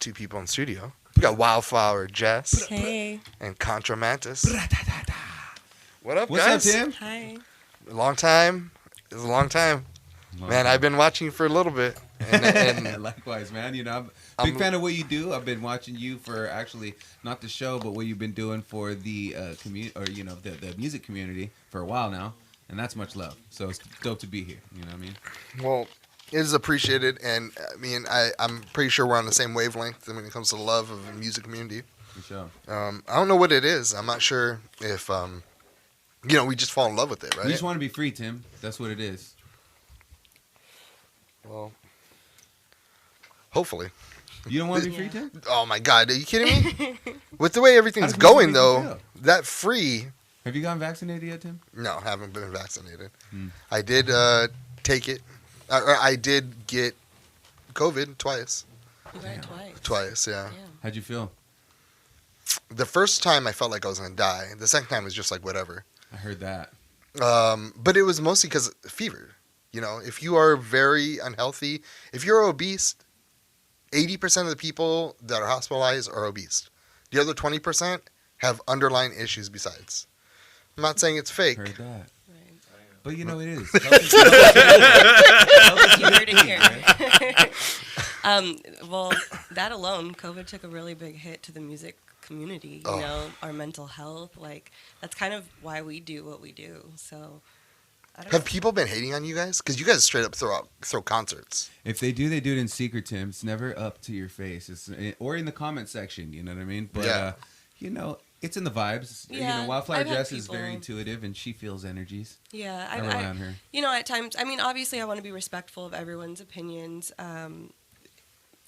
two people in the studio. We got Wildflower Jess Hey. and Contra Mantis. What up, What's guys? up, Tim? Hi. Long time. It was a long time. Man, I've been watching you for a little bit. And Likewise, man. You know, I'm a big fan of what you do. I've been watching you for actually not the show, but what you've been doing for the community, or the music community for a while now, and that's much love. So it's dope to be here. You know what I mean? well, it is appreciated, and I mean, I'm pretty sure we're on the same wavelength when it comes to the love of the music community. For sure. I don't know what it is. I'm not sure if we just fall in love with it, right? We just want to be free, Tim. That's what it is. Well, hopefully. You don't want to be free, Tim? Oh my God, are you kidding me? With the way everything's How does going, music make you though, feel? that free. Have you gotten vaccinated yet, Tim? No, haven't been vaccinated. Hmm. I did take it. I did get COVID twice. You got it twice. Twice, yeah. Yeah. How'd you feel? The first time I felt like I was gonna die. The second time was just like whatever. I heard that. But it was mostly because of fever. You know, if you are very unhealthy, if you're obese, 80% of the people that are hospitalized are obese. The other 20% have underlying issues besides. I'm not saying it's fake. Heard that. Right. But you know it is. You heard it here. Well, that alone, COVID took a really big hit to the music community. You Oh. know, our mental health. Like, that's kind of why we do what we do. So, I don't Have know. people been hating on you guys? Because you guys straight up throw concerts. If they do it in secret, Tim. It's never up to your face. It's or in the comment section. You know what I mean? But Yeah. it's in the vibes. Yeah, Wildflower I've had Jess is people- very intuitive, and she feels energies. Yeah, I rely on her. You know, at times, I mean, obviously, I want to be respectful of everyone's opinions.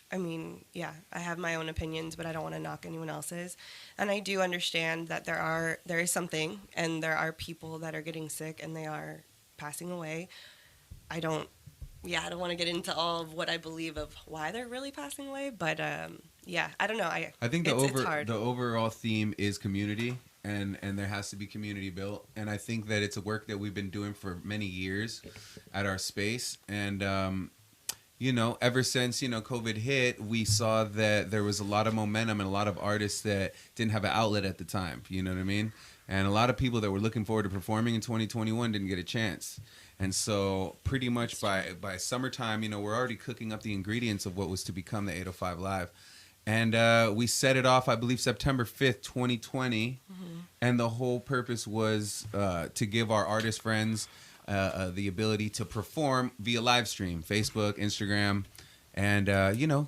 I mean, yeah, I have my own opinions, but I don't want to knock anyone else's. And I do understand that there is something, and there are people that are getting sick, and they are passing away. I don't want to get into all of what I believe of why they're really passing away, but yeah, I don't know. I think it's hard. the overall theme is community, and there has to be community built. And I think that it's a work that we've been doing for many years at our space. And ever since COVID hit, we saw that there was a lot of momentum and a lot of artists that didn't have an outlet at the time. You know what I mean? And a lot of people that were looking forward to performing in 2021 didn't get a chance. And so pretty much by summertime, we're already cooking up the ingredients of what was to become the 805 Live. And we set it off, I believe, September 5th, 2020. Mm-hmm. And the whole purpose was to give our artist friends the ability to perform via live stream, Facebook, Instagram, and,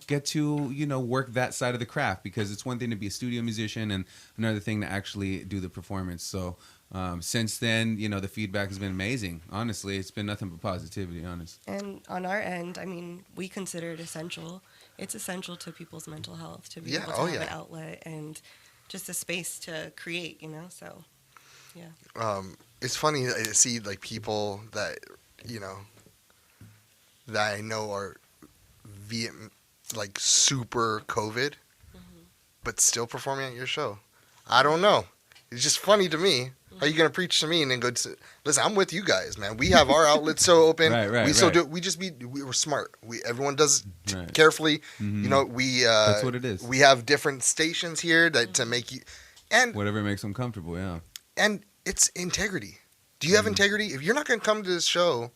get to, work that side of the craft, because it's one thing to be a studio musician and another thing to actually do the performance. So since then, the feedback has been amazing. Honestly, it's been nothing but positivity, honest. And on our end, I mean, we consider it essential. It's essential to people's mental health to be able to have an outlet and just a space to create, so, yeah. It's funny to see like people that that I know are like super COVID, but still performing at your show. I don't know. It's just funny to me. How are you gonna preach to me and then go to listen? I'm with you guys, man. We have our outlets so open. Right, we still right. do. We're smart. Everyone does carefully. Mm-hmm. We that's what it is. We have different stations here that to make you and whatever makes them comfortable. Yeah. And it's integrity. Do you have integrity? If you're not gonna come to this show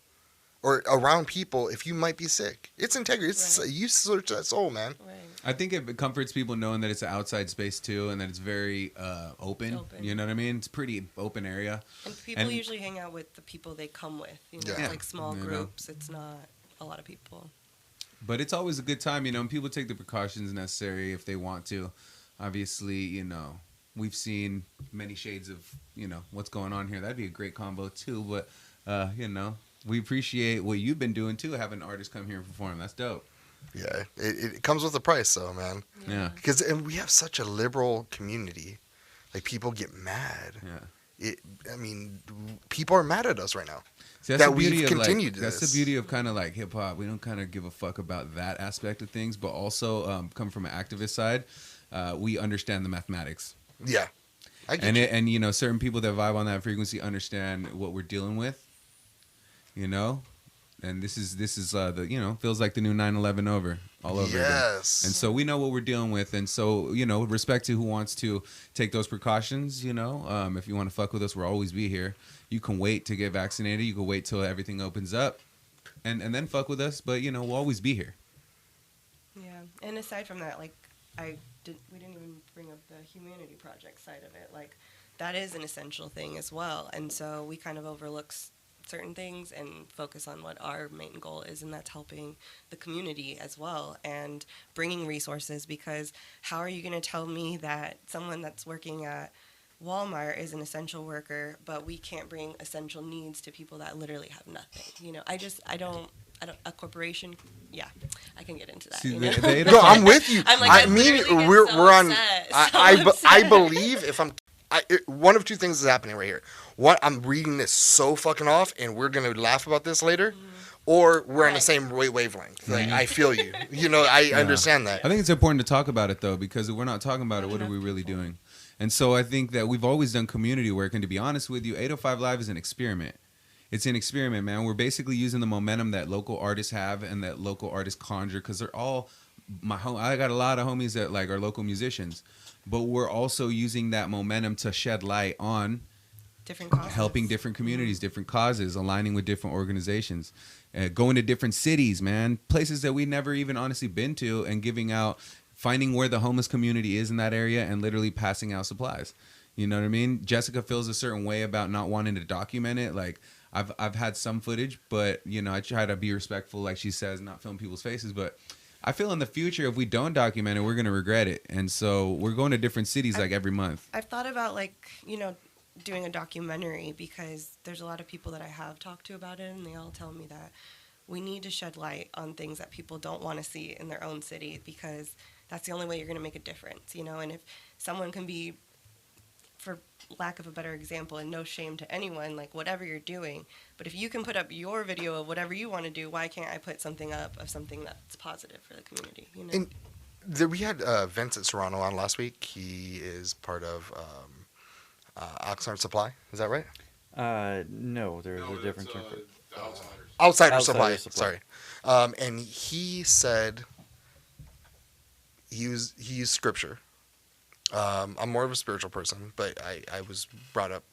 or around people, if you might be sick, it's integrity. It's you search that soul, man. Right. I think it comforts people knowing that it's an outside space too, and that it's very open. You know what I mean? It's a pretty open area. And people usually hang out with the people they come with. Yeah. Like small groups. It's not a lot of people. But it's always a good time, and people take the precautions necessary if they want to. Obviously, we've seen many shades of, what's going on here. That'd be a great combo too. But, we appreciate what you've been doing too, having artists come here and perform. That's dope. Yeah, it comes with a price, though, man. Yeah. Because we have such a liberal community, like people get mad. Yeah. People are mad at us right now. See, that we've continued That's the beauty of kind of like hip hop. We don't kind of give a fuck about that aspect of things, but also come from an activist side, we understand the mathematics. Yeah. I get you. And certain people that vibe on that frequency understand what we're dealing with. And this is the, you know, feels like the new 9/11 all over again. Yes. And so we know what we're dealing with. And so, you know, respect to who wants to take those precautions, you know. If you want to fuck with us, we'll always be here. You can wait to get vaccinated. You can wait till everything opens up and then fuck with us. But, you know, we'll always be here. Yeah, and aside from that, like we didn't even bring up the humanity project side of it. Like that is an essential thing as well, and so we kind of overlook certain things and focus on what our main goal is, and that's helping the community as well and bringing resources. Because how are you going to tell me that someone that's working at Walmart is an essential worker, but we can't bring essential needs to people that literally have nothing? You know, I don't. A corporation, yeah, I can get into that. See, you know? No, I'm with you. I'm like, I I mean, literally get we're so on. upset, I upset. believe one of two things is happening right here. One, I'm reading this so fucking off, and we're gonna laugh about this later, or we're on the Right. same wavelength. Like, I feel you. You know, I understand that. I think it's important to talk about it, though, because if we're not talking about it, what are we really doing? And so I think that we've always done community work. And to be honest with you, 805 Live is an experiment. It's an experiment, man. We're basically using the momentum that local artists have and that local artists conjure, because they're all I got a lot of homies that like are local musicians, but we're also using that momentum to shed light on Different causes. helping different communities, different causes, aligning with different organizations, going to different cities, man, places that we never even honestly been to, and giving out, finding where the homeless community is in that area and literally passing out supplies. You know what I mean? Jessica feels a certain way about not wanting to document it. Like I've had some footage, but you know, I try to be respectful, like she says, not film people's faces. But I feel in the future, if we don't document it, we're gonna regret it. And so we're going to different cities like every month. I've thought about, like, you know, doing a documentary, because there's a lot of people that I have talked to about it, and they all tell me that we need to shed light on things that people don't want to see in their own city, because that's the only way you're going to make a difference, you know. And if someone can be, for lack of a better example, and no shame to anyone, like whatever you're doing, but if you can put up your video of whatever you want to do, why can't I put something up of something that's positive for the community, you know? And we had Vincent Serrano on last week. He is part of Oxnard Supply. Is that right? No, there's a different term for it. Outsider Outsider Supply. Supply. Sorry. And he said he used scripture. I'm more of a spiritual person, but I was brought up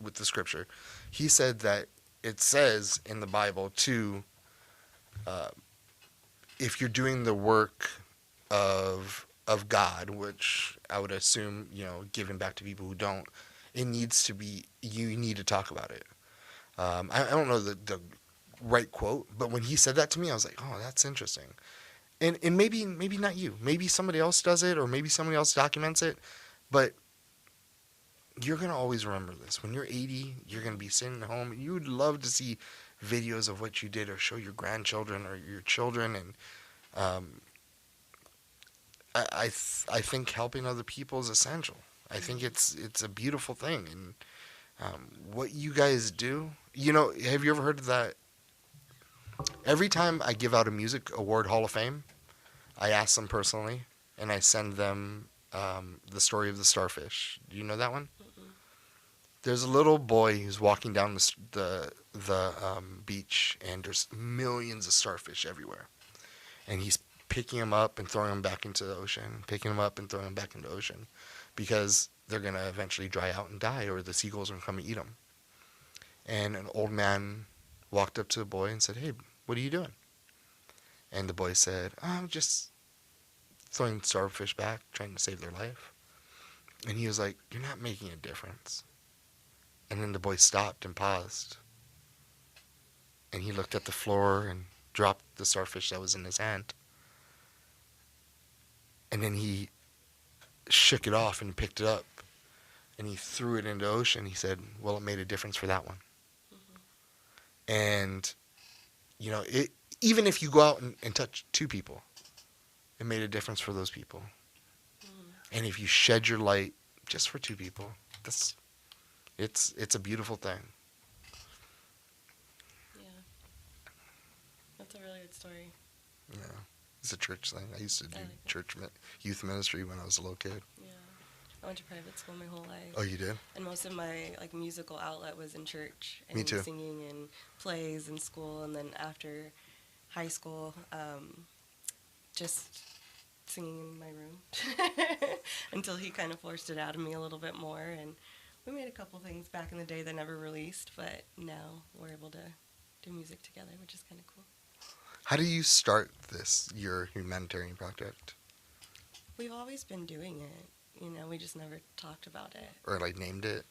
with the scripture. He said that it says in the Bible to, if you're doing the work of God, which I would assume, you know, giving back to people who don't, it needs to be, you need to talk about it. I don't know the right quote, but when he said that to me, I was like, oh, that's interesting. And maybe not you. Maybe somebody else does it, or maybe somebody else documents it. But you're going to always remember this. When you're 80, you're going to be sitting at home, and you would love to see videos of what you did, or show your grandchildren or your children. And I think helping other people is essential. I think it's a beautiful thing. And what you guys do, you know, have you ever heard of that? Every time I give out a music award Hall of Fame, I ask them personally, and I send them the story of the starfish. Do you know that one? Mm-mm. There's a little boy who's walking down the beach, and there's millions of starfish everywhere, and he's picking them up and throwing them back into the ocean, picking them up and throwing them back into the ocean, because they're gonna eventually dry out and die, or the seagulls are gonna come and eat them. And an old man walked up to the boy and said, "Hey, what are you doing?" And the boy said, "I'm just throwing starfish back, trying to save their life." And he was like, "You're not making a difference." And then the boy stopped and paused. And he looked at the floor and dropped the starfish that was in his hand. And then he shook it off and picked it up. And he threw it into the ocean. He said, "Well, it made a difference for that one." And, you know, even if you go out and touch 2 people, it made a difference for those people. And if you shed your light just for 2 people, it's a beautiful thing. Yeah. That's a really good story. Yeah, it's a church thing. I used to do I like that. church youth ministry when I was a little kid. Yeah. I went to private school my whole life. Oh, you did? And most of my like musical outlet was in church and Me too. singing and plays in school, and then after high school, just singing in my room until he kind of forced it out of me a little bit more. And we made a couple things back in the day that never released, but now we're able to do music together, which is kind of cool. How do you start this, your humanitarian project? We've always been doing it. You know, we just never talked about it. Or like named it?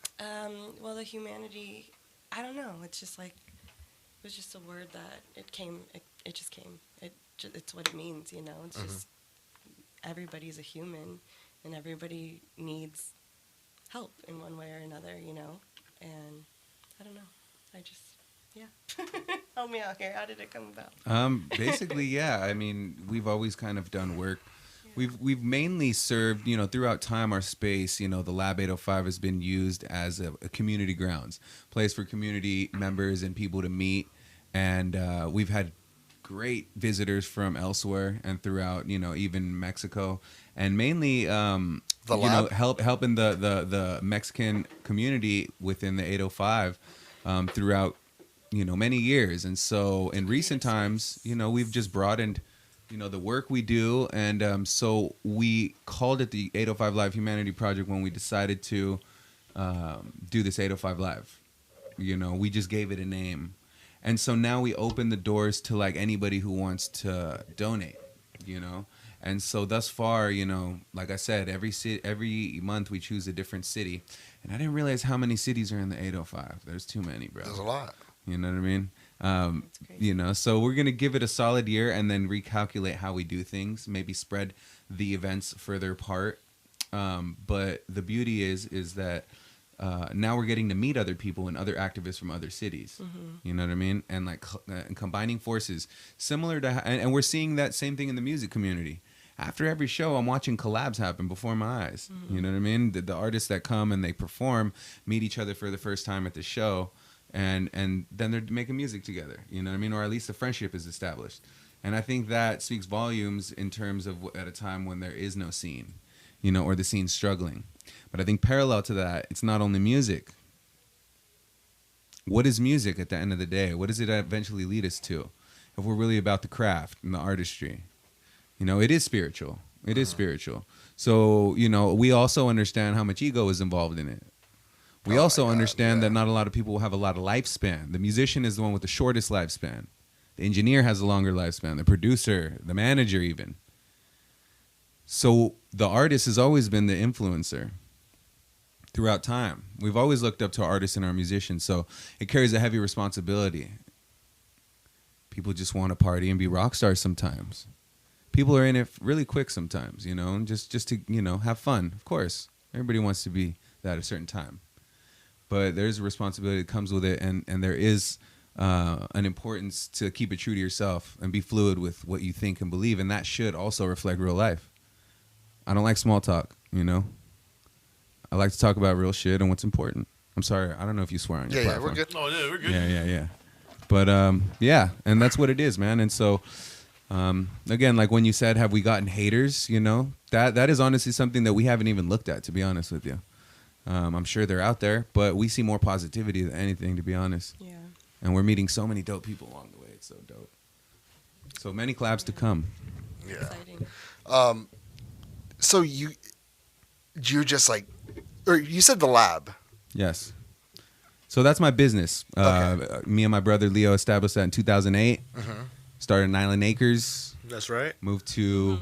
Well, the humanity, I don't know. It's just like, it was just a word that it came, it just came. It's what it means, you know? It's just, everybody's a human, and everybody needs help in one way or another, you know? And I don't know. I just, yeah. Help me out here. How did it come about? Basically, yeah. I mean, we've always kind of done work. We've mainly served, you know, throughout time, our space, you know, the Lab 805 has been used as a community grounds, place for community members and people to meet. And we've had great visitors from elsewhere and throughout, you know, even Mexico. And mainly, helping the Mexican community within the 805 throughout, you know, many years. And so in recent times, you know, we've just broadened, you know, the work we do. And so we called it the 805 Live Humanity Project when we decided to do this 805 Live. You know, we just gave it a name. And so now we open the doors to like anybody who wants to donate, you know. And so thus far, you know, like I said, every month we choose a different city. And I didn't realize how many cities are in the 805. There's too many, bro. There's a lot. You know what I mean? That's crazy. You know, so we're going to give it a solid year and then recalculate how we do things, maybe spread the events further apart. But the beauty is that now we're getting to meet other people and other activists from other cities. You know what I mean? And like and combining forces similar to, and we're seeing that same thing in the music community. After every show, I'm watching collabs happen before my eyes. You know what I mean? The artists that come and they perform, meet each other for the first time at the show. And then they're making music together, you know what I mean? Or at least a friendship is established. And I think that speaks volumes in terms of at a time when there is no scene, you know, or the scene's struggling. But I think parallel to that, it's not only music. What is music at the end of the day? What does it eventually lead us to? If we're really about the craft and the artistry, you know, it is spiritual. It is spiritual. So, you know, we also understand how much ego is involved in it. We also understand that not a lot of people will have a lot of lifespan. The musician is the one with the shortest lifespan. The engineer has a longer lifespan. The producer, the manager even. So the artist has always been the influencer throughout time. We've always looked up to our artists and our musicians. So it carries a heavy responsibility. People just want to party and be rock stars sometimes. People are in it really quick sometimes, you know, and just to, you know, have fun. Of course, everybody wants to be that at a certain time. But there's a responsibility that comes with it, and there is an importance to keep it true to yourself and be fluid with what you think and believe, and that should also reflect real life. I don't like small talk, you know? I like to talk about real shit and what's important. I'm sorry, I don't know if you swear on your platform. Yeah, we're good. Oh, yeah, we're good. Yeah. But, yeah, and that's what it is, man. And so, again, like when you said, have we gotten haters, you know? That is honestly something that we haven't even looked at, to be honest with you. I'm sure they're out there, but we see more positivity than anything, to be honest. Yeah. And we're meeting so many dope people along the way. It's so dope. So many collabs to come. Yeah. Exciting. So you're just like, or you said the lab. Yes. So that's my business. Okay. Me and my brother Leo established that in 2008. Started in Island Acres. That's right. Moved to...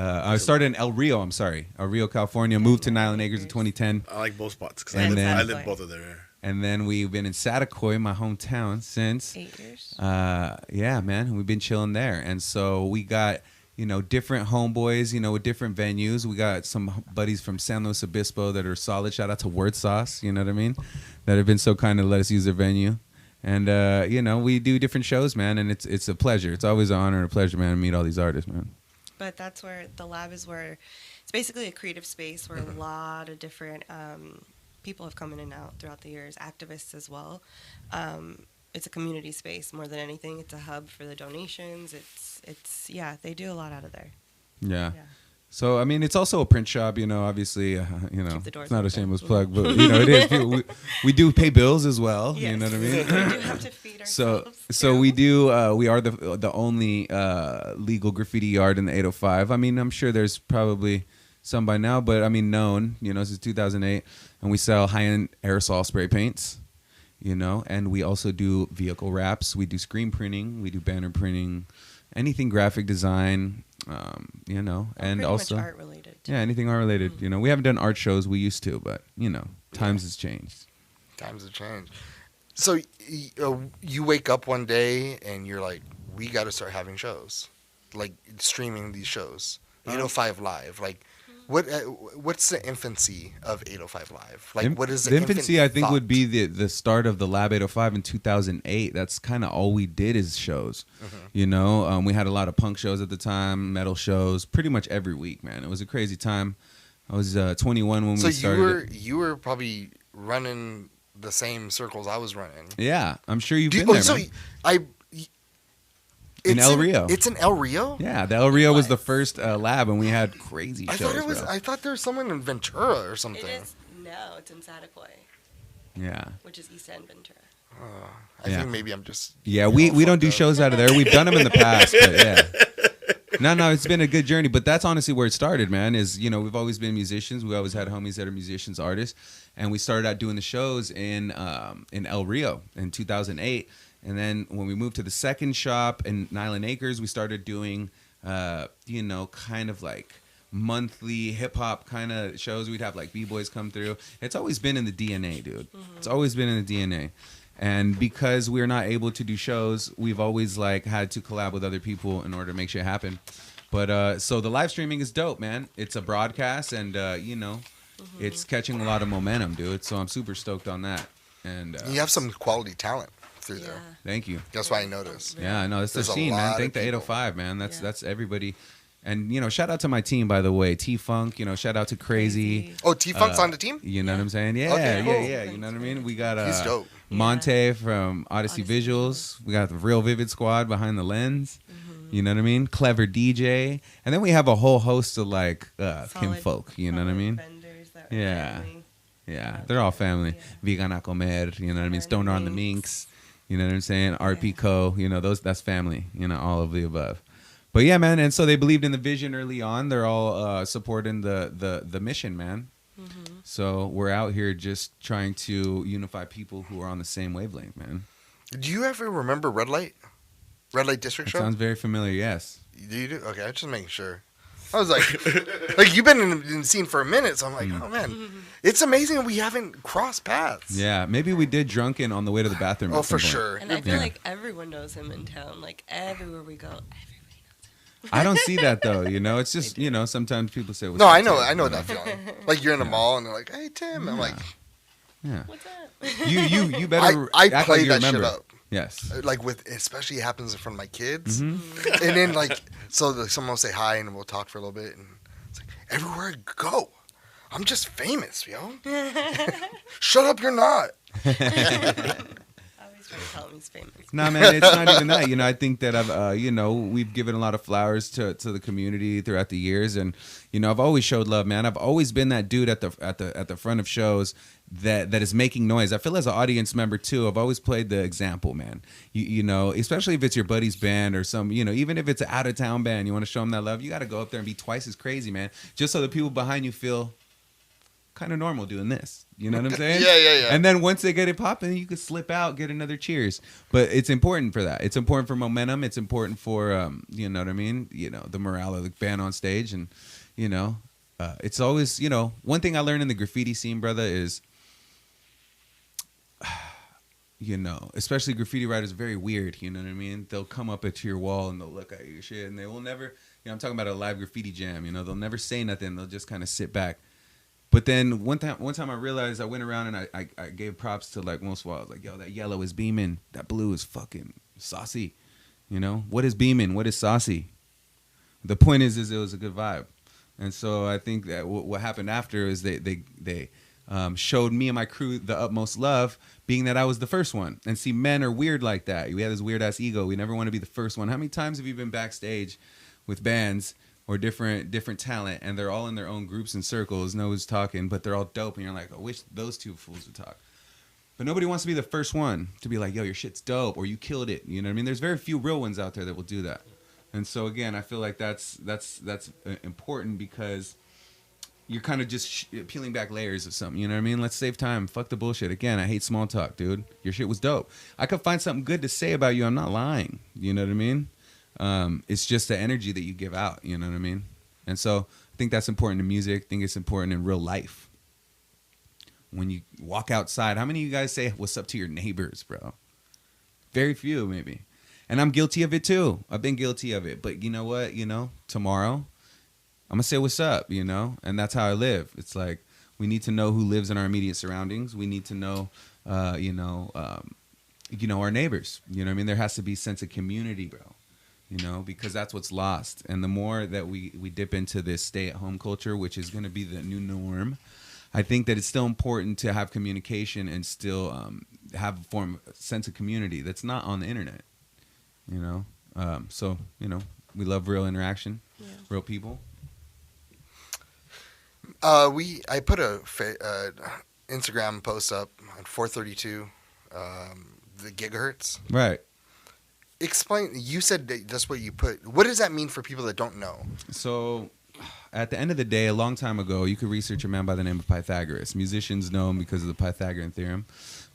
I started in El Rio, El Rio, California. Moved to Island Acres in 2010. I like both spots because And I then- live both of there. And then we've been in Satakoy, my hometown, since. 8 years. Yeah, man. We've been chilling there. And so we got, you know, different homeboys, you know, with different venues. We got some buddies from San Luis Obispo that are solid. Shout out to Word Sauce, you know what I mean? That have been so kind to let us use their venue. And, you know, we do different shows, man. And it's a pleasure. It's always an honor and a pleasure, man, to meet all these artists, man. But that's where the lab is, where it's basically a creative space where a lot of different people have come in and out throughout the years, activists as well. It's a community space more than anything. It's a hub for the donations. It's yeah, they do a lot out of there. Yeah. Yeah. So I mean, it's also a print shop, you know. Obviously, you know, Keep the doors it's not a open. shameless plug, but you know, it is. We do pay bills as well. You Yes. know what I mean? We do have to feed So ourselves. so we do. We are the only legal graffiti yard in the 805. I mean, I'm sure there's probably some by now, but I mean, known. You know, since 2008, and we sell high-end aerosol spray paints. You know, and we also do vehicle wraps. We do screen printing. We do banner printing. Anything graphic design. You know, and Pretty also much art related. yeah, anything art related. You know, we haven't done art shows. We used to, but you know, times has changed. Times have changed. So you wake up one day and you're like, we got to start having shows, like streaming these shows. 805 Live, like what's the infancy of 805 Live? Like what is the infancy? infant I think thought? would be the start of the Lab 805 in 2008. That's kind of all we did is shows. You know, we had a lot of punk shows at the time, metal shows, pretty much every week. Man, it was a crazy time. I was 21 when So we started. you were probably running the same circles I was running. Yeah, I'm sure you've Do you- been there. so man. it's El Rio. It's in El Rio. Yeah, the El Rio was the first lab, and we had crazy I shows. thought it was. bro. I thought there was someone in Ventura or something. It is no, it's in Sataquay, Yeah. which is East End Ventura. I Yeah. think maybe I'm just. Yeah, all we don't do fucked up. shows out of there. We've done them in the past, but yeah. No, it's been a good journey. But that's honestly where it started, man. Is you know we've always been musicians. We always had homies that are musicians, artists, and we started out doing the shows in El Rio in 2008. And then when we moved to the second shop in Nyland Acres, we started doing you know kind of like monthly hip hop kind of shows. We'd have like b-boys come through. It's always been in the DNA, dude. It's always been in the DNA. And because we're not able to do shows, we've always like had to collab with other people in order to make shit happen. But so the live streaming is dope, man. It's a broadcast, and you know, it's catching a lot of momentum, dude. So I'm super stoked on that. And You have some quality talent through Yeah. there. thank you. That's why I noticed. Yeah, I know it's the There's a scene, man. lot Thank of the people. 805, man. That's Yeah. that's everybody. And you know, shout out to my team, by the way. T Funk, you know, shout out to Crazy. Oh, T Funk's on the team. You know what I'm saying? Yeah, Okay, cool. yeah. You know what I mean? We got He's dope. Monte from Odyssey Odyssey Visuals. We got the Real Vivid Squad behind the lens. You know what I mean? Clever DJ. And then we have a whole host of like Kim Solid- folk. You know what I solid mean? vendors that are Yeah. family. Yeah, they're all family. Yeah. Vegan a comer. You know what I mean? Hardy Stoner on the Minx. Minx. You know what I'm saying? RP Co. You know that's family. You know all of the above. But yeah, man. And so they believed in the vision early on. They're all supporting the mission, man. So we're out here just trying to unify people who are on the same wavelength, man. Do you ever remember Red Light? Red Light District That Show? sounds very familiar. Yes. Do you do? Okay, I'm just making sure. I was like, like you've been in the scene for a minute, so I'm like, oh man, it's amazing we haven't crossed paths. Yeah. Maybe we did drunken on the way to the bathroom. Oh, at some for point. sure. And I feel Yeah. like everyone knows him in town. Like everywhere we go, everybody knows him. I don't see that though. You know, it's just you know sometimes people say. "What's No, up, I know Tim?" that You know? feeling. Like you're in a mall and they're like, hey Tim, I'm like, Yeah. What's up? You better. I act play like you that shit remember. up. Yes. Like with, especially it happens in front of my kids, Mm-hmm. and then like, so like, someone will say hi and we'll talk for a little bit, and it's like everywhere I go, I'm just famous, yo. Shut up, you're not. I always try to tell him he's famous. Nah, man, it's not even that. You know, I think that I've, you know, we've given a lot of flowers to the community throughout the years, and you know, I've always showed love, man. I've always been that dude at the front of shows that is making noise. I feel as an audience member too. I've always played the example, man. You know, especially if it's your buddy's band or some, you know, even if it's an out of town band, you want to show them that love. You got to go up there and be twice as crazy, man, just so the people behind you feel kind of normal doing this. You know what I'm saying? Yeah. And then once they get it popping, you could slip out, get another cheers. But it's important for that. It's important for momentum. It's important for, you know what I mean? You know, the morale of the band on stage. And, you know, it's always, you know, one thing I learned in the graffiti scene, brother, is, you know, especially graffiti writers are very weird. You know what I mean? They'll come up to your wall and they'll look at your shit and they will never, you know, I'm talking about a live graffiti jam. You know, they'll never say nothing. They'll just kind of sit back. But then one time I realized I went around and I gave props to like most walls. Like, yo, that yellow is beaming. That blue is fucking saucy. You know, what is beaming? What is saucy? The point is it was a good vibe. And so I think that what happened after is they showed me and my crew the utmost love, being that I was the first one. And see, men are weird like that. We have this weird ass ego. We never want to be the first one. How many times have you been backstage with bands or different talent, and they're all in their own groups and circles. No one's talking, but they're all dope, and you're like, I wish those two fools would talk. But nobody wants to be the first one to be like, yo, your shit's dope, or you killed it. You know what I mean? There's very few real ones out there that will do that. And so again, I feel like that's important because you're kind of just peeling back layers of something. You know what I mean? Let's save time. Fuck the bullshit. Again, I hate small talk, dude. Your shit was dope. I could find something good to say about you. I'm not lying. You know what I mean? It's just the energy that you give out. You know what I mean? And so I think that's important in music. I think it's important in real life. When you walk outside, how many of you guys say what's up to your neighbors, bro? Very few, maybe. And I'm guilty of it too. I've been guilty of it. But you know what? Tomorrow, I'm going to say what's up, and that's how I live. It's like we need to know who lives in our immediate surroundings. We need to know, our neighbors. You know what I mean? There has to be a sense of community, bro, because that's what's lost. And the more that we dip into this stay-at-home culture, which is going to be the new norm, I think that it's still important to have communication and still have a sense of community that's not on the internet, So, we love real interaction, real people. I put a Instagram post up on 432, the gigahertz. Right. Explain. You said that's what you put. What does that mean for people that don't know? So, at the end of the day, a long time ago, you could research a man by the name of Pythagoras. Musicians know him because of the Pythagorean theorem.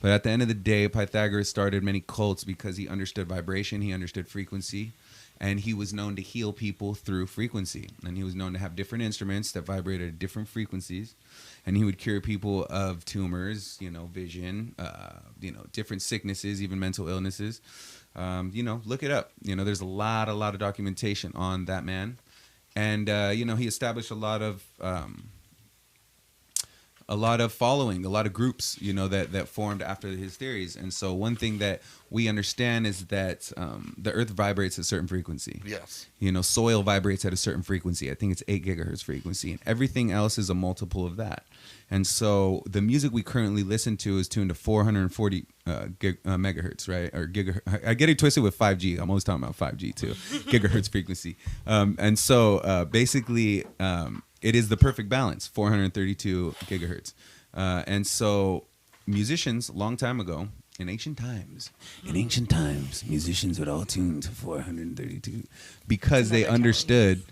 But at the end of the day, Pythagoras started many cults because he understood vibration, he understood frequency, and he was known to heal people through frequency. And he was known to have different instruments that vibrated at different frequencies. And he would cure people of tumors, vision, different sicknesses, even mental illnesses. Look it up. There's a lot of documentation on that man. And, he established a lot of following, a lot of groups, that formed after his theories. And so one thing that we understand is that the earth vibrates at a certain frequency. Yes. Soil vibrates at a certain frequency. I think it's 8 gigahertz frequency. And everything else is a multiple of that. And so the music we currently listen to is tuned to 440 megahertz, right? Or gigahertz. I get it twisted with 5G. I'm always talking about 5G too. Gigahertz frequency. And so basically it is the perfect balance, 432 gigahertz. And so musicians, long time ago, in ancient times, musicians would all tune to 432 because they understood.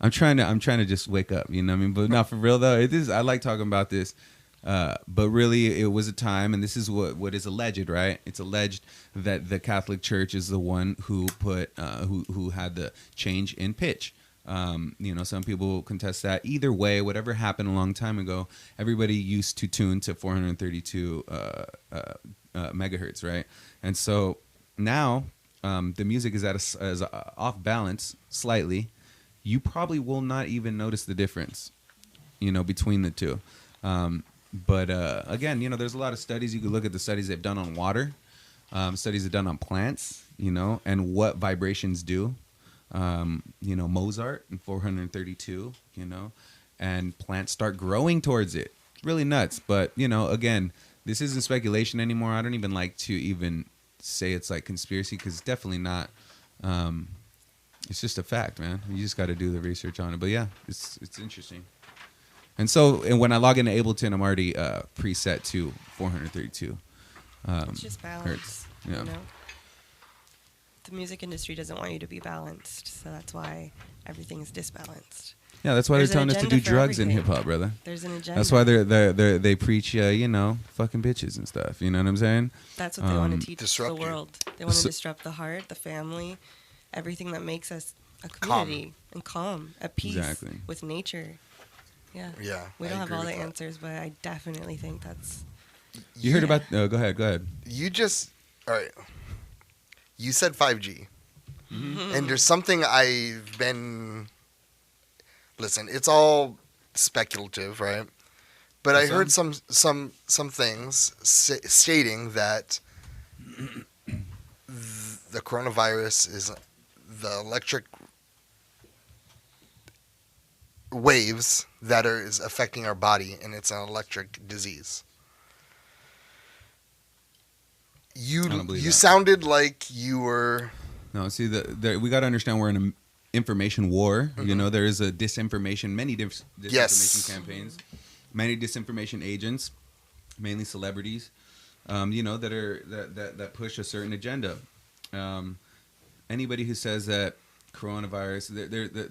I'm trying to just wake up, you know what I mean? But not for real though. I like talking about this. But really it was a time, and this is what is alleged, right? It's alleged that the Catholic Church is the one who put who had the change in pitch. Some people contest that. Either way, whatever happened a long time ago, everybody used to tune to 432 megahertz, right? And so now the music is is off balance slightly. You probably will not even notice the difference, between the two. But again, there's a lot of studies. You could look at the studies they've done on water, studies they've done on plants, and what vibrations do. Mozart in 432, and plants start growing towards it. Really nuts. But, again, this isn't speculation anymore. I don't even like to even say it's like conspiracy because it's definitely not. It's just a fact, man. You just got to do the research on it. But yeah, it's interesting. And so, when I log into Ableton, I'm already preset to 432. It's just balance. Hertz. Yeah. The music industry doesn't want you to be balanced, so that's why everything's disbalanced. Yeah, that's why There's they're an telling us to do agenda for drugs in hip everything. hop, brother. There's an agenda. That's why they preach, fucking bitches and stuff. You know what I'm saying? That's what they want to teach disrupt the you. world. They want to disrupt the heart, the family, everything that makes us a community and calm, at peace Exactly. with nature. Yeah. Yeah. We I don't have agree all the with that. answers, but I definitely think that's. You heard about? Go ahead. You just all right. You said 5G, and there's something I've been. Listen, it's all speculative, right? But I heard some things stating that the coronavirus is the electric waves that is affecting our body, and it's an electric disease. I don't believe You that. sounded like you were. No, see, we got to understand we're in information war. You know, there is a many disinformation Yes. campaigns, many disinformation agents, mainly celebrities. You know, that push a certain agenda. Anybody who says that coronavirus,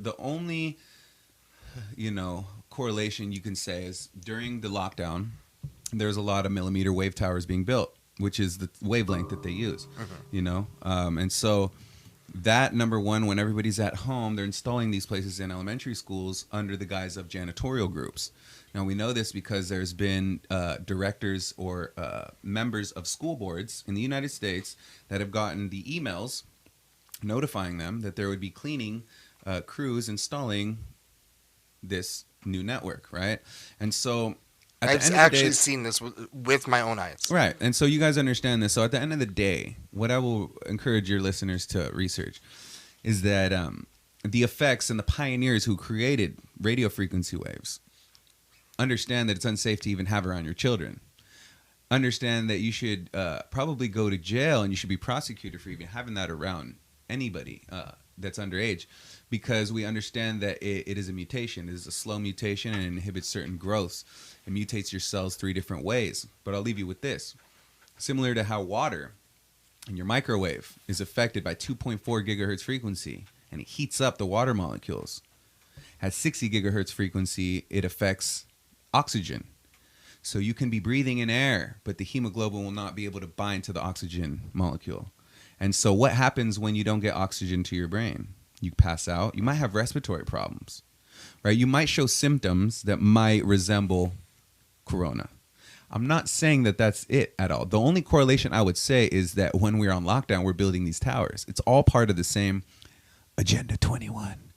the only, you know, correlation you can say is during the lockdown, there's a lot of millimeter wave towers being built, which is the wavelength that they use, you know? And so that, number one, when everybody's at home, they're installing these places in elementary schools under the guise of janitorial groups. Now, we know this because there's been directors or members of school boards in the United States that have gotten the emails notifying them that there would be cleaning crews installing this new network, right? And so at the I've end of the actually day, seen this with my own eyes. right. And so you guys understand this. So at the end of the day, what I will encourage your listeners to research is that the effects and the pioneers who created radio frequency waves understand that it's unsafe to even have around your children. Understand that you should probably go to jail and you should be prosecuted for even having that around anybody that's underage, because we understand that it is a mutation. It is a slow mutation and it inhibits certain growths. It mutates your cells 3 different ways. But I'll leave you with this. Similar to how water in your microwave is affected by 2.4 gigahertz frequency and it heats up the water molecules. At 60 gigahertz frequency, it affects oxygen. So you can be breathing in air, but the hemoglobin will not be able to bind to the oxygen molecule. And so what happens when you don't get oxygen to your brain? You pass out. You might have respiratory problems, right? You might show symptoms that might resemble corona. I'm not saying that that's it at all. The only correlation I would say is that when we're on lockdown, we're building these towers. It's all part of the same Agenda 21.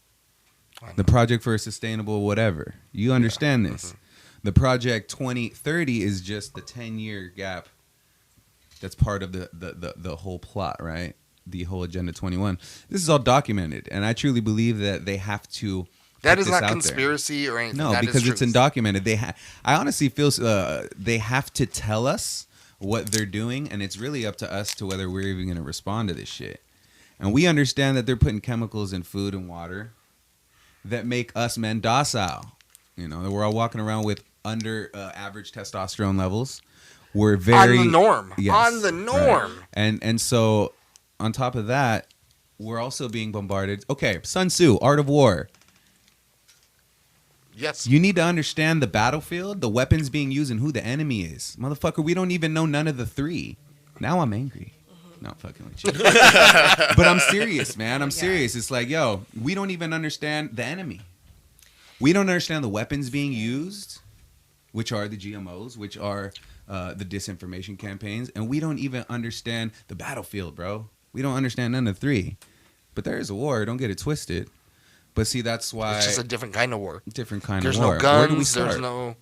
The Project for a Sustainable whatever. You understand this. The Project 2030 is just the 10-year gap that's part of the whole plot, right? The whole Agenda 21. This is all documented, and I truly believe that they have to. That put is this not out there. conspiracy or anything. No, That is because it's truth. undocumented. I honestly feel they have to tell us what they're doing, and it's really up to us to whether we're even going to respond to this shit. And we understand that they're putting chemicals in food and water that make us men docile. You know, that we're all walking around with under average testosterone levels. We're very on the norm. Yes, On the norm. right. And so on top of that, we're also being bombarded. Okay, Sun Tzu, Art of War. Yes. You need to understand the battlefield, the weapons being used, and who the enemy is. Motherfucker, we don't even know none of the 3. Now I'm angry. No, I'm fucking with you. But I'm serious, man. I'm serious. It's like, yo, we don't even understand the enemy. We don't understand the weapons being used, which are the GMOs, which are the disinformation campaigns. And we don't even understand the battlefield, bro. We don't understand none of the 3. But there is a war. Don't get it twisted. But see, that's why It's just a different kind of war. different kind There's of war. no Where do we guns. start? There's no.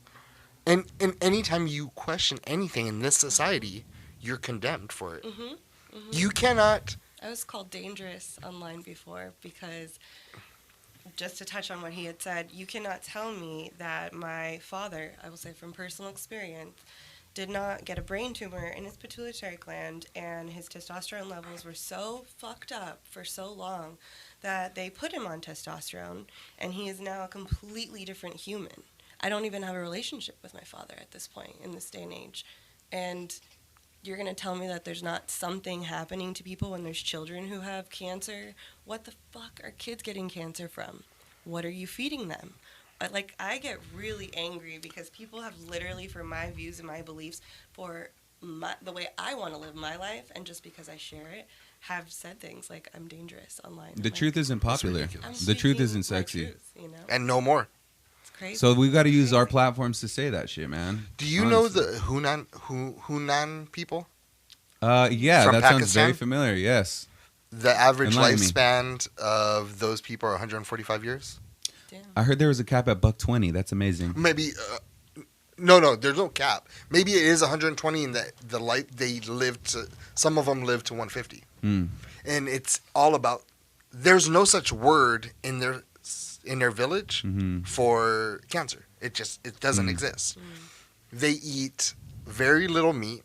And anytime you question anything in this society, you're condemned for it. You cannot. I was called dangerous online before because, just to touch on what he had said, you cannot tell me that my father, I will say from personal experience, did not get a brain tumor in his pituitary gland, and his testosterone levels were so fucked up for so long that they put him on testosterone, and he is now a completely different human. I don't even have a relationship with my father at this point in this day and age. And you're going to tell me that there's not something happening to people when there's children who have cancer? What the fuck are kids getting cancer from? What are you feeding them? Like, I get really angry because people have literally, for my views and my beliefs, for the way I want to live my life, and just because I share it, have said things like I'm dangerous online. The truth isn't popular. I'm The truth speaking isn't my sexy. truth, you know? And no more. It's crazy. So we got to use our platforms to say that shit, man. Do you know the Hunan people? Yeah, From that sounds Pakistan? very familiar. Yes. The average Enlighten me. lifespan of those people are 145 years. Damn. I heard there was a cap at $120. That's amazing. Maybe. No, there's no cap. Maybe it is 120 in that the life they live to. Some of them live to 150, Mm. and it's all about. There's no such word in their village Mhm. for cancer. It doesn't exist. They eat very little meat.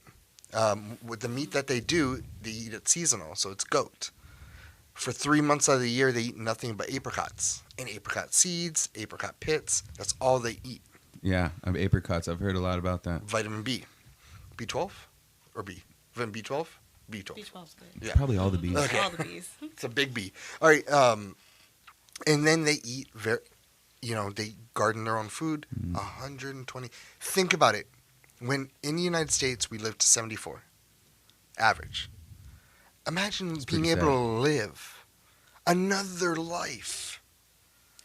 With the meat that they do, they eat it seasonal, so it's goat. For 3 months out of the year, they eat nothing but apricots and apricot seeds, apricot pits. That's all they eat. Yeah, of apricots. I've heard a lot about that. Vitamin B. B12 or B? Vitamin B12? B12. B12's good. Yeah. Probably all the bees. Okay. All the bees. It's a big B. All right. And then they eat they garden their own food. 120. Think about it. When in the United States we live to 74, average. Imagine being pretty able sad. to live another life,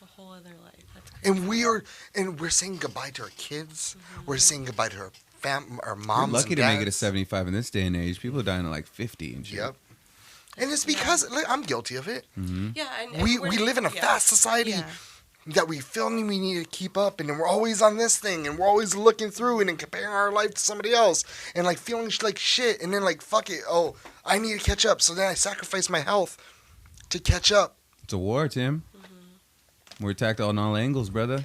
A whole other life. That's crazy. and we're saying goodbye to our kids. We're saying goodbye to our We're moms. lucky and to make it a dads. 75 in this day and age. People are dying at like 50 and shit. Yep. And it's because look, I'm guilty of it. Yeah, and We we're- live in a yeah. fast society. Yeah. That we feel we need to keep up, and then we're always on this thing, and we're always looking through it and comparing our life to somebody else, and like feeling like shit, and then like fuck it, oh, I need to catch up, so then I sacrifice my health to catch up. It's a war, Tim. We're attacked on all angles, brother.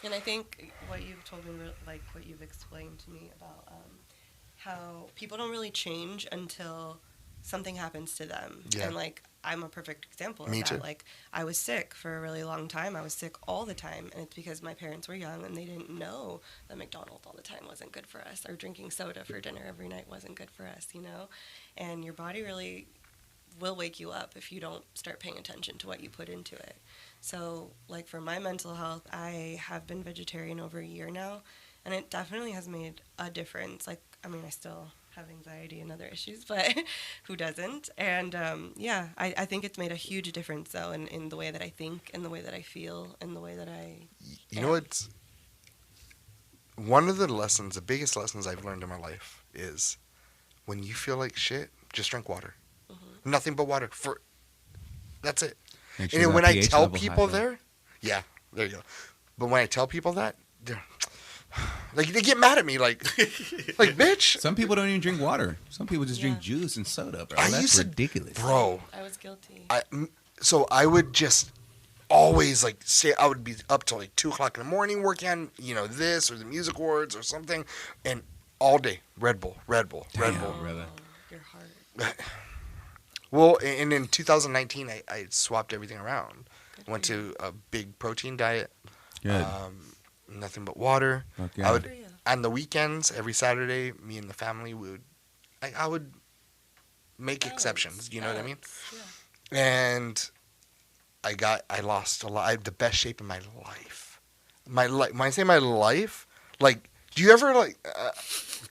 And I think what you've told me, like what you've explained to me about how people don't really change until something happens to them. Yeah. And like I'm a perfect example of Me that. too. Like I was sick for a really long time. I was sick all the time, and it's because my parents were young and they didn't know that McDonald's all the time wasn't good for us, or drinking soda for dinner every night wasn't good for us, you know? And your body really will wake you up if you don't start paying attention to what you put into it. So, like for my mental health, I have been vegetarian over a year now, and it definitely has made a difference. Like, I mean, I still have anxiety and other issues, but who doesn't? And I think it's made a huge difference, though, in the way that I think, and the way that I feel, and the way that I. You know what's one of the biggest lessons I've learned in my life is when you feel like shit, just drink water. Nothing but water. That's it. Make And sure then when that I pH tell level people high, though. there, yeah, there you go. But when I tell people that, they're like, they get mad at me, like bitch. Some people don't even drink water. Some people just drink Yeah. juice and soda, bro. I That's used to- ridiculous. Bro, I was guilty. so I would just always like say I would be up till like 2:00 in the morning working on this or the music awards or something, and all day Red Bull. Damn. brother. Your heart. Well, and in 2019 I swapped everything around. Good Went for you. to a big protein diet. Good. Nothing but water. Fuck I yeah. would Good for you. on the weekends, every Saturday, me and the family I would make exceptions. You know what I mean? Yeah. And I lost a lot. I had the best shape of my life. When I say my life, like, do you ever like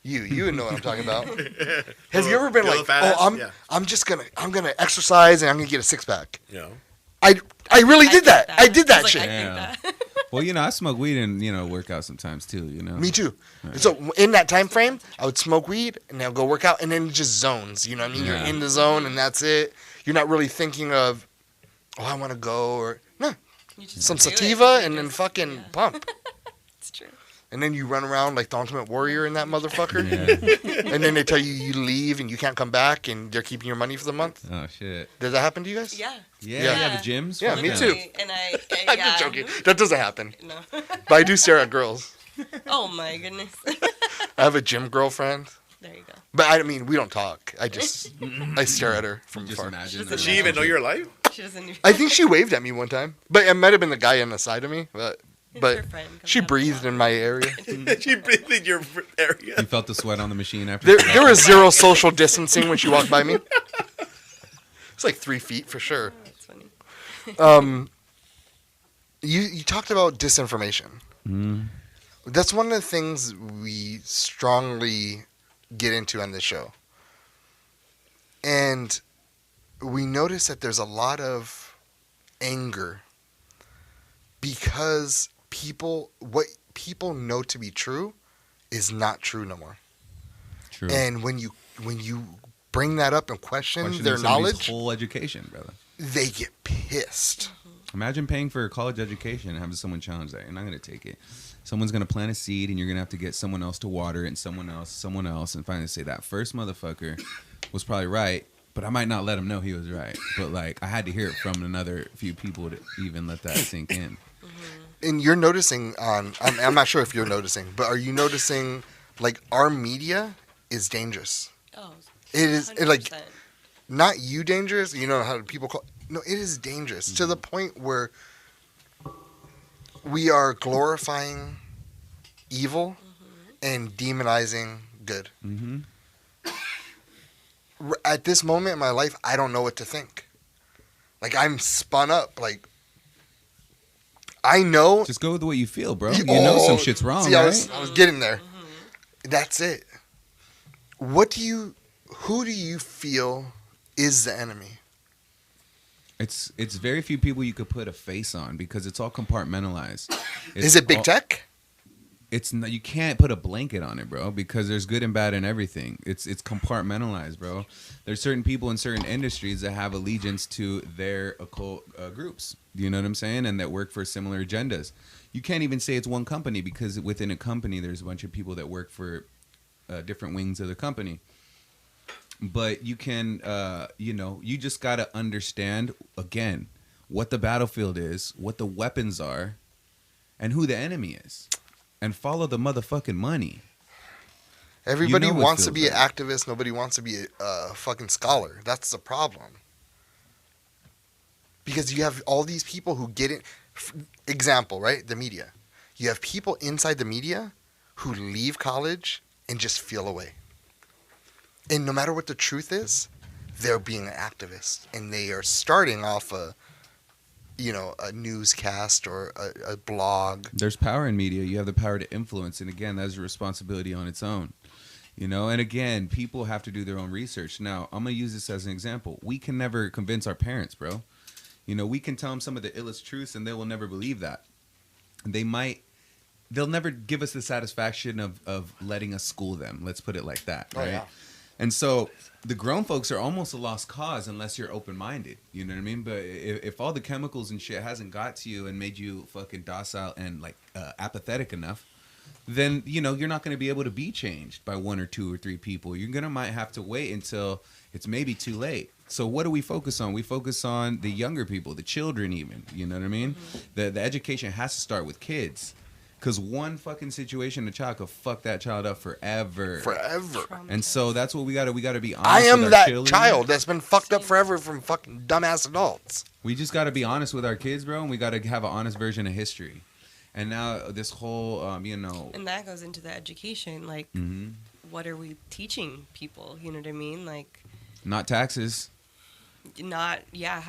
you would know what I'm talking about? Have you ever been Feel like, the fat ass? oh, Yeah. I'm gonna exercise and I'm gonna get a 6-pack. You know? I really did think that. I did that was shit. like, I Yeah. think that. Well, I smoke weed and work out sometimes too. Me too. So in that time frame, I would smoke weed and I'll go work out, and then just zones. You know what I mean? Yeah. You're in the zone and that's it. You're not really thinking of, oh, I want to go, or no, You just some do it. sativa You and then just- fucking yeah. pump. It's true. And then you run around like the Ultimate Warrior in that motherfucker. Yeah. And then they tell you leave and you can't come back and they're keeping your money for the month. Oh shit. Does that happen to you guys? Yeah. Yeah. Yeah. Yeah. The gyms. Yeah, Fuck me too. Literally, And I'm yeah. just joking. That doesn't happen. No. But I do stare at girls. Oh my goodness. I have a gym girlfriend. There you go. But I mean, we don't talk. I stare at her from Just far. imagine. Does Does she even know your life? She doesn't even. I think she waved at me one time, but it might have been the guy on the side of me. But It's but her friend. Come she have a breathed walk. in my area. She breathed in your area. You felt the sweat on the machine after. There was zero social distancing when she walked by me. It's like 3 feet for sure. Oh, that's funny. You talked about disinformation. Mm. That's one of the things we strongly get into on this show. And we notice that there's a lot of anger because what people know to be true is not true no more. True. And when you bring that up and question Questioning their somebody's knowledge, whole education, brother. they get pissed. Imagine paying for a college education and having someone challenge that. You're not going to take it. Someone's going to plant a seed, and you're going to have to get someone else to water it, and someone else, and finally say that first motherfucker was probably right, but I might not let him know he was right. But like, I had to hear it from another few people to even let that sink in. And you're noticing I'm not sure if you're noticing, but are you noticing like our media is dangerous? Oh. It is 100%. like not you dangerous. You know how people call. No, it is dangerous to the Mm-hmm. point where we are glorifying evil and demonizing good. Mm-hmm. At this moment in my life, I don't know what to think. Like, I'm spun up. Like, I know. Just go with what you feel, bro. You know some shit's wrong, See, right? I was getting there. That's it. Who do you feel is the enemy? It's very few people you could put a face on because it's all compartmentalized. Is it big all- tech? It's not, you can't put a blanket on it, bro, because there's good and bad in everything. It's compartmentalized, bro. There's certain people in certain industries that have allegiance to their occult groups. You know what I'm saying? And that work for similar agendas. You can't even say it's one company because within a company there's a bunch of people that work for different wings of the company. But you can, you just got to understand, again, what the battlefield is, what the weapons are, and who the enemy is. And follow the motherfucking money. Everybody You know it wants to feels be an activist. Nobody wants to be a fucking scholar. That's the problem. Because you have all these people who get it. Example, right? The media. You have people inside the media who leave college and just feel away. And no matter what the truth is, they're being an activist. And they are starting off a newscast or a blog. There's power in media. You have the power to influence. And again, that's a responsibility on its own. And again, people have to do their own research. Now, I'm going to use this as an example. We can never convince our parents, bro. We can tell them some of the illest truths and they will never believe that. They'll never give us the satisfaction of letting us school them. Let's put it like that, right? Oh, yeah. And so the grown folks are almost a lost cause unless you're open-minded. You know what I mean? But if all the chemicals and shit hasn't got to you and made you fucking docile and apathetic enough, then, you're not going to be able to be changed by one or two or three people. You're going to might have to wait until it's maybe too late. So what do we focus on? We focus on the younger people, the children even. You know what I mean? The education has to start with kids. Because one fucking situation, a child could fuck that child up forever. Forever. And so that's what we got to be honest I am with our that children. child that's been fucked up forever from fucking dumbass adults. We just got to be honest with our kids, bro, and we got to have an honest version of history. And now this whole, And that goes into the education. Like, mhm. what are we teaching people? You know what I mean? Like, Not taxes. how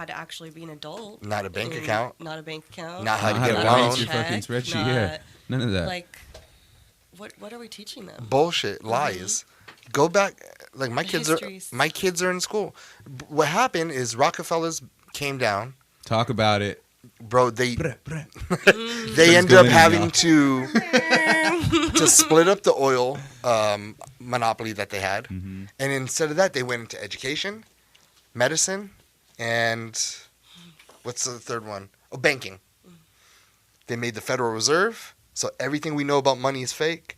to actually be an adult. Not a bank And account. Not a bank account. Not how to Not get how a to loan. balance your fucking spreadsheet. Yeah. None of that. Like, what are we teaching them? Bullshit, lies. Go back. Like my Histories. kids are in school. What happened is Rockefellers came down, Talk about it. bro. They Mm. they ended up going in, having y'all. to split up the oil monopoly that they had, Mhm. and instead of that, they went into education, medicine, and what's the third one? Oh, banking. They made the Federal Reserve, so everything we know about money is fake.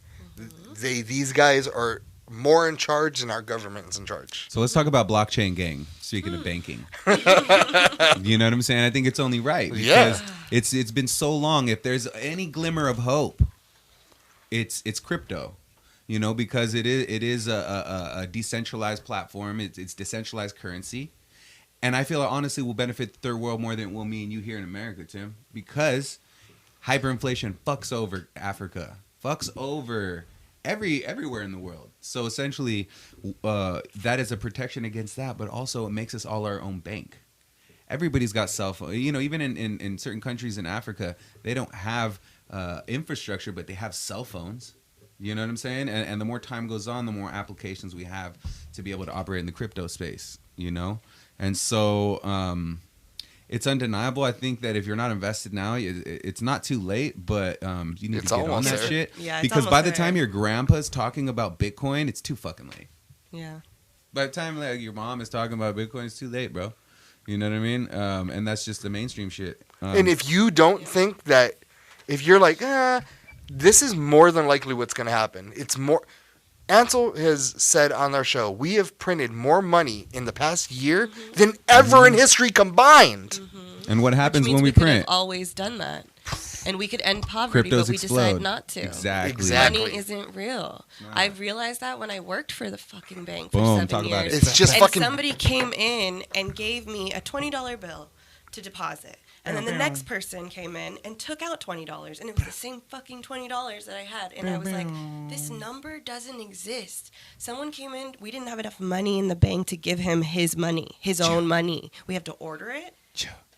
These guys are more in charge than our government is in charge. So let's talk about blockchain gang. Speaking of banking, you know what I'm saying? I think it's only right Yeah. because it's been so long. If there's any glimmer of hope, it's crypto. Because it is a decentralized platform. It's decentralized currency, and I feel it honestly will benefit the third world more than it will me and you here in America, Tim. Because hyperinflation fucks over Africa, fucks over everywhere in the world. So essentially, that is a protection against that, but also it makes us all our own bank. Everybody's got cell phone. Even in certain countries in Africa, they don't have infrastructure, but they have cell phones. You know what I'm saying? And the more time goes on, the more applications we have to be able to operate in the crypto space. And so it's undeniable. I think that if you're not invested now, it's not too late, but you need It's to get on almost that there. shit. Yeah, it's because by almost the time there. your grandpa's talking about Bitcoin, it's too fucking late. Yeah. By the time your mom is talking about Bitcoin, it's too late, bro. You know what I mean? And that's just the mainstream shit. And if you don't think that, if you're like, this is more than likely what's going to happen. It's more. Ansel has said on our show, we have printed more money in the past year than ever in history combined. and what happens Which means when we could have print? always done that. And we could end poverty, Cryptos but we explode. decide not to. Exactly. Exactly. Money isn't real. I realized that when I worked for the fucking bank for Boom, 7 talk about years. it. It's just and fucking. somebody came in and gave me a $20 bill to deposit. And then the next person came in and took out $20. And it was the same fucking $20 that I had. And I was like, this number doesn't exist. Someone came in. We didn't have enough money in the bank to give him his money, his own money. We have to order it.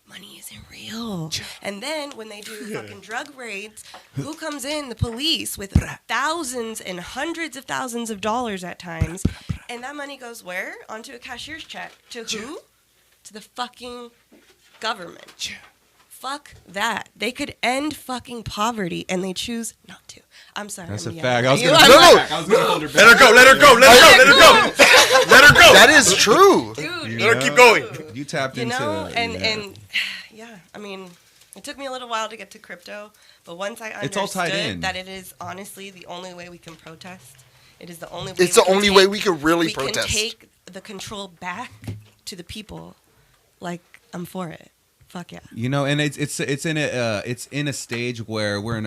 Money isn't real. And then when they do fucking drug raids, who comes in? The police with thousands and hundreds of thousands of dollars at times. And that money goes where? Onto a cashier's check. To who? To the fucking government. Fuck that. They could end fucking poverty and they choose not to. I'm sorry. That's a I'm fact. yelling I was at gonna you. No, I'm no. like, I was gonna hold her back. Let her go. Let her go. Let her go. Let her go. Let her go. That is true. Dude, Let her keep going. You tapped you into know, it, and yeah. and yeah, I mean, it took me a little while to get to crypto, but once I It's all tied understood in. that it is honestly the only way we can protest, it is the only way. It's the only way we can really protest. Can take the control back to the people. Like, I'm for it. Fuck yeah. You know, and it's in a stage where we're in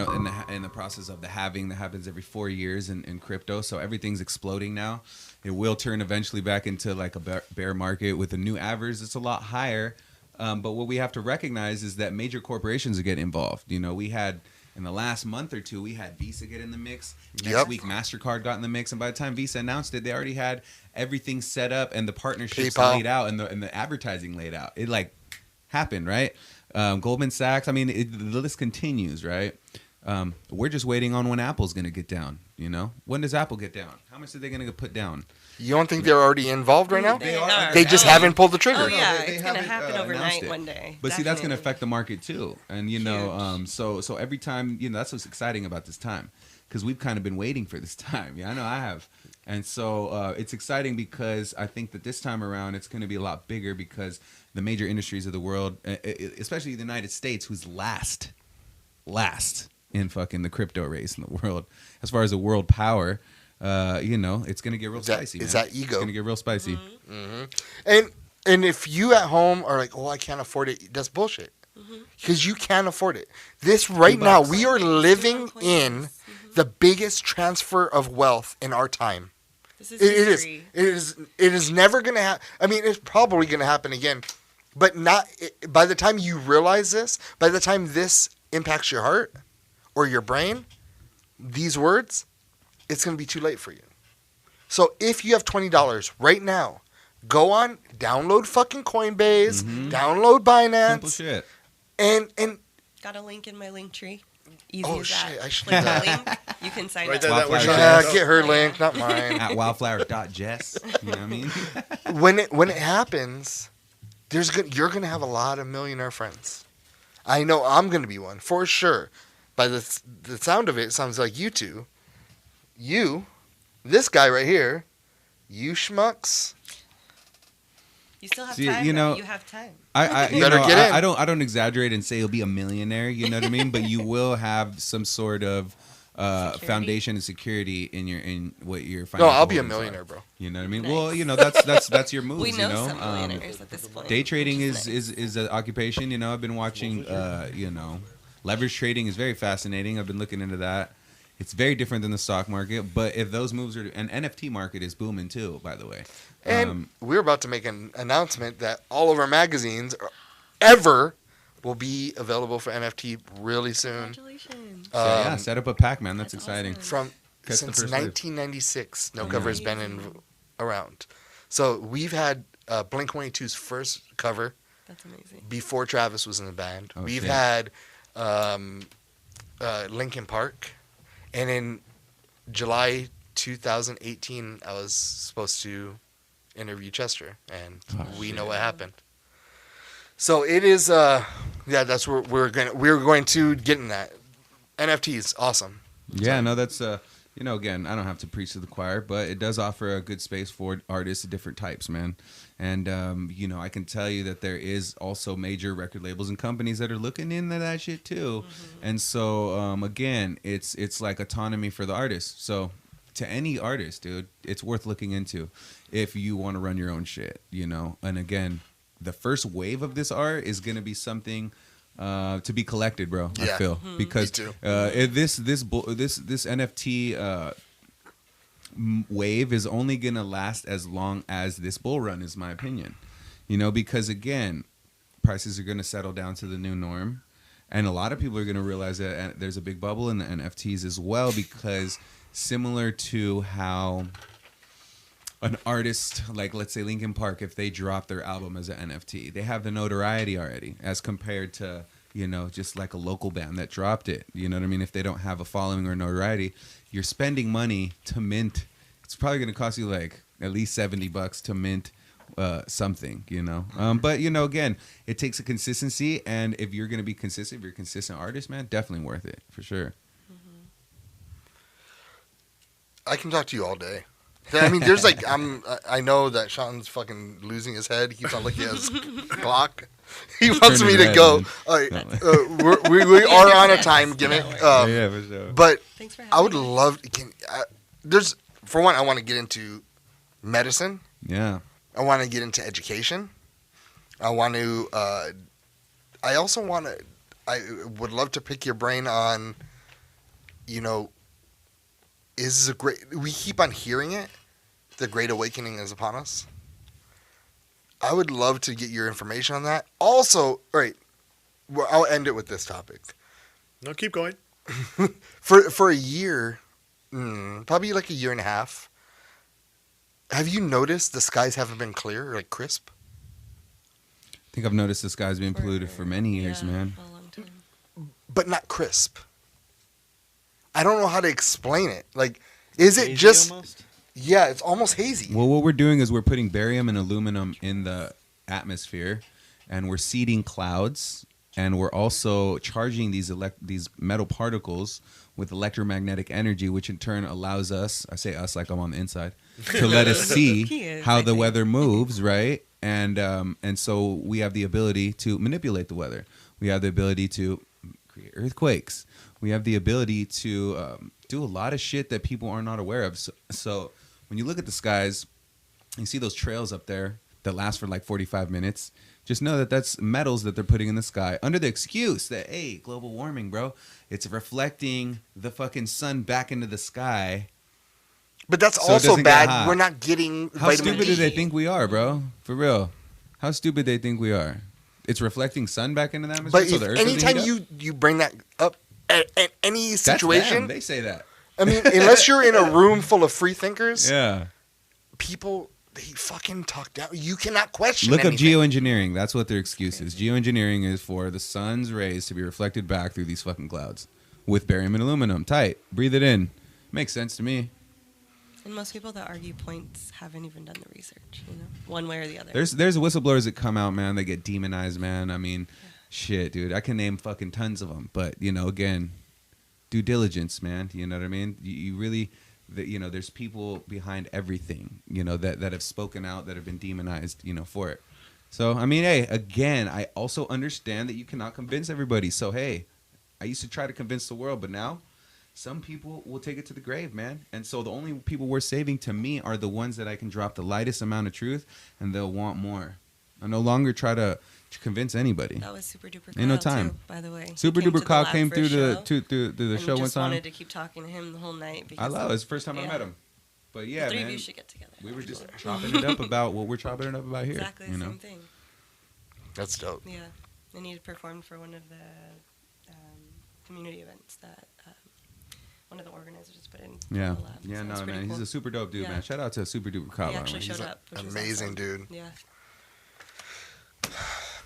the process of the halving that happens every 4 years in crypto. So everything's exploding now. It will turn eventually back into like a bear market with a new average that's a lot higher. But what we have to recognize is that major corporations are getting involved. You know, we had in the last month or two, we had Visa get in the mix. Next Yep. week, MasterCard got in the mix. And by the time Visa announced it, they already had everything set up and the partnerships PayPal. laid out and the advertising laid out. It like happened, right? Goldman Sachs. I mean, the list continues, right? We're just waiting on when Apple's going to get down. You know, when does Apple get down? How much are they going to put down? You don't think they're already involved right now? They are. They just haven't pulled the trigger. Oh yeah, they it's gonna haven't, happen announced overnight it. one day. But see, that's going to Definitely. affect the market too. And you know, so every time, you know, that's what's exciting about this time, because we've kind of been waiting for this time. Yeah, I know I have. And so it's exciting because I think that this time around it's going to be a lot bigger, because the major industries of the world, especially the United States, who's last in fucking the crypto race in the world, as far as a world power, you know, it's going to get real spicy. It's man. that ego. It's going to get real spicy. And if you at home are like, oh, I can't afford it, that's bullshit. Because you can't afford it. This right now, we are living in the biggest transfer of wealth in our time. This is It is. history. It is never going to happen. I mean, it's probably going to happen again. But not by the time you realize this, by the time this impacts your heart or your brain, these words, it's going to be too late for you. So if you have $20 right now, go on, download fucking Coinbase, download Simple Binance, shit. and Got a link in my link tree. Easy Oh, as shit, that. I should Click do the that. link. You can sign Right up. there, that was Wildflower your get her link, not mine. At wildflower.jess. You know what I mean? when it happens, you're gonna have a lot of millionaire friends. I know I'm gonna be one for sure. By the sound of it, it sounds like you two. You, this guy right here, you schmucks. You still have See, time. you though. know, You have time. You Better know, get in. I don't exaggerate and say you'll be a millionaire. You know what I mean? But you will have some sort of Security? foundation and security in what your No, financial I'll be a holdings are. millionaire, bro. You know what I mean? Nice. Well, you know that's your moves. We know you know, some millionaires at this point. day trading which is an occupation. You know, I've been watching. You know, leverage trading is very fascinating. I've been looking into that. It's very different than the stock market, but if those moves are, and NFT market is booming too, by the way. And we're about to make an announcement that all of our magazines ever will be available for NFT really soon. Congratulations. So, yeah, set up a pack, man. That's That's exciting. awesome. From Catch the since first wave. 1996, no cover has been around. So we've had Blink 182's first cover That's amazing. before Travis was in the band. Oh, We've shit. had Linkin Park, and in July 2018, I was supposed to interview Chester, and we know what happened. So it is, yeah, that's where we're going to get in that. NFTs, awesome. Yeah, no, that's you know, again, I don't have to preach to the choir, but it does offer a good space for artists of different types, man. And you know, I can tell you that there is also major record labels and companies that are looking into that shit too. And so again, it's like autonomy for the artist. So to any artist, dude, it's worth looking into if you want to run your own shit, you know. And again, the first wave of this art is going to be something to be collected, bro. I Yeah. feel because Me too. this NFT wave is only gonna last as long as this bull run, is my opinion. Because again, prices are gonna settle down to the new norm, and a lot of people are gonna realize that there's a big bubble in the NFTs as well, because similar to how an artist like, let's say, Linkin Park, if they drop their album as an NFT, they have the notoriety already as compared to, just like a local band that dropped it. You know what I mean? If they don't have a following or notoriety, you're spending money to mint. It's probably going to cost you like at least $70 to mint something, But, again, it takes a consistency. And if you're going to be consistent, if you're a consistent artist, man, definitely worth it for sure. I can talk to you all day. I mean, there's like I know that Sean's fucking losing his head. He keeps on looking at his clock. He wants Turn me your to head, go. man. All right, we are on a time gimmick. Yeah, for sure. But Thanks for having I would me. love. There's for one, I want to get into medicine. Yeah. I want to get into education. I want to. I also want to. I would love to pick your brain on. Is a great. We keep on hearing it. The Great Awakening is upon us. I would love to get your information on that. Also, all right. Well, I'll end it with this topic. No, keep going. For a year, probably like a year and a half. Have you noticed the skies haven't been clear, like crisp? I think I've noticed this guy's been polluted for many years, Yeah, man. for a long time. But not crisp. I don't know how to explain it. Like, is it Hazy just? almost? Yeah, it's almost hazy. Well, what we're doing is we're putting barium and aluminum in the atmosphere, and we're seeding clouds, and we're also charging these metal particles with electromagnetic energy, which in turn allows us, I say us like I'm on the inside, to let us He see is, how I the think. weather moves, right? And so we have the ability to manipulate the weather. We have the ability to create earthquakes. We have the ability to do a lot of shit that people are not aware of. So when you look at the skies, you see those trails up there that last for like 45 minutes. Just know that that's metals that they're putting in the sky under the excuse that, hey, global warming, bro. It's reflecting the fucking sun back into the sky. But that's So it also doesn't get bad. hot. We're not getting How vitamin stupid D. do they think we are, bro? For real. How stupid they think we are. It's reflecting sun back into the atmosphere. But so if the earth doesn't anytime heat up? you bring that up at any That's situation, them. They say that. I mean, unless you're in a room full of free thinkers, Yeah. people they fucking talk down. You cannot question. Look up anything. geoengineering. That's what their excuse is. Geoengineering is for the sun's rays to be reflected back through these fucking clouds with barium and aluminum. Tight. Breathe it in. Makes sense to me. And most people that argue points haven't even done the research, one way or the other. There's whistleblowers that come out, man. They get demonized, man. I mean, shit, dude. I can name fucking tons of them. But, again, due diligence, man. You know what I mean? You really, there's people behind everything, that have spoken out, that have been demonized, for it. So, I mean, hey, again, I also understand that you cannot convince everybody. So, hey, I used to try to convince the world, but now some people will take it to the grave, man. And so the only people we're saving to me are the ones that I can drop the lightest amount of truth, and they'll want more. I no longer try to convince anybody. That was Super Duper Kyle, Ain't no time. too, by the way. Super He came Duper to Kyle lab came for through a the show, to the and show one just time. wanted to keep talking to him the whole night. I Because love it. It's the first time I Yeah. met him. But yeah, the three man, of you should get together. we were just chopping it up about what we're chopping it up about here. Exactly the same thing. That's dope. Yeah, and he performed for one of the community events that one of the organizers just put in. Yeah, the lab. yeah, So it was no, pretty man, cool. he's a super dope dude, Yeah. man. Shout out to Super Duper Kyle. He actually man. showed He's up. Which was amazing awesome. dude. Yeah.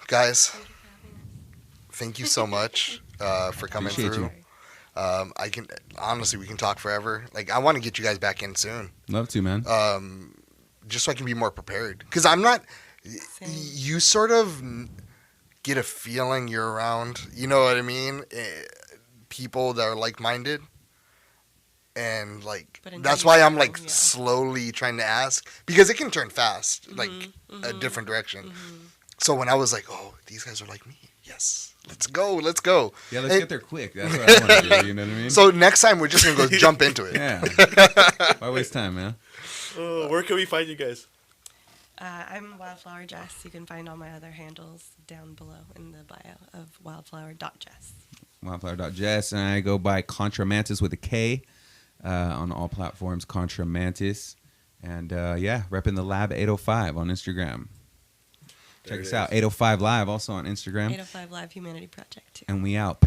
Guys, Thank you for having us. thank you so much for coming Appreciate through. you. I can honestly, we can talk forever. Like, I want to get you guys back in soon, Love to, man. just so I can be more prepared. Because I'm not. Same. You sort of get a feeling you're around. You know what I mean? People that are like-minded, and like But until that's you why I'm know, like yeah. slowly trying to ask, because it can turn fast, like Mm-hmm, a different direction. So when I was like, oh, these guys are like me. Yes, let's go. Yeah, let's And- get there quick. That's what I want to do. You know what I mean? So next time we're just gonna go jump into it. yeah. Why waste time, man? Where can we find you guys? I'm Wildflower Jess. You can find all my other handles down below in the bio of wildflower.jess. Wildflower.jess, and I go by Contra Mantis with a K on all platforms, Contra Mantis. And yeah, repping the Lab 805 on Instagram. Check us out, 805 Live, also on Instagram. 805 Live Humanity Project, too. And we out.